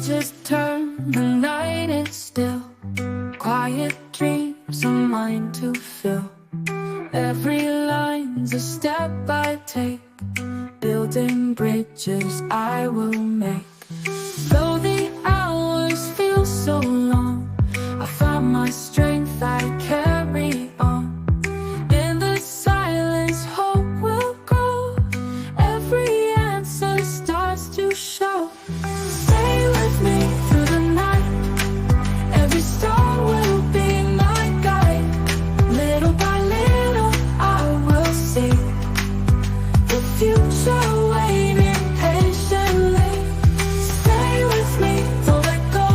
pages turn, the night is still. Quiet dreams of mine to fill. Every line's a step I take, building bridges I will make. Though the hours feel so long, I find my strength, I carry on. In the silence, hope will grow. Every answer starts to show. Stay with me through the night. Every star will be my guide. Little by little, I will see the future waiting patiently. Stay with me, don't let go.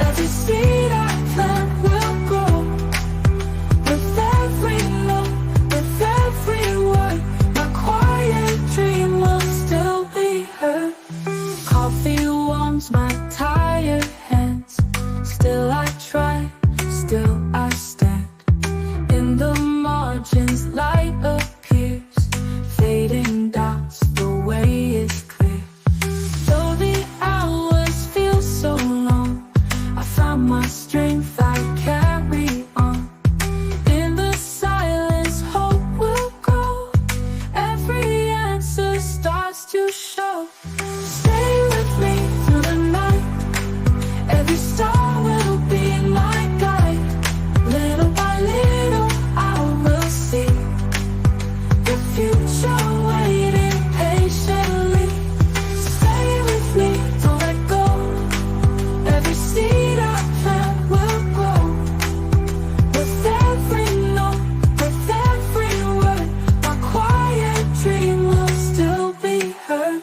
Every seed I plant will grow. With every note, with every word, my quiet dream will still be heard. Coffee warms my tired hands. Still I try, still I stand. In the margins light appears, fading doubts, the way is clear. Though the hours feel so long, I found my strength, I carry on. In the silence, hope will grow. Every answer starts to show. Stay with me through the night. Every star will be my guide. Little by little, I will see the future waiting patiently. Stay with me, don't let go. Every seed I plant will grow. With every note, with every word, my quiet dream will still be heard.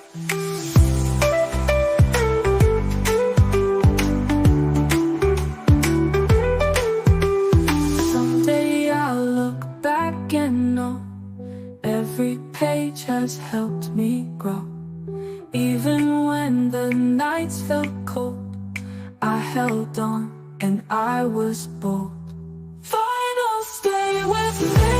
Someday I'll look back and know every page has helped me grow. Even when the nights felt cold, I held on and I was bold. Final, stay with me.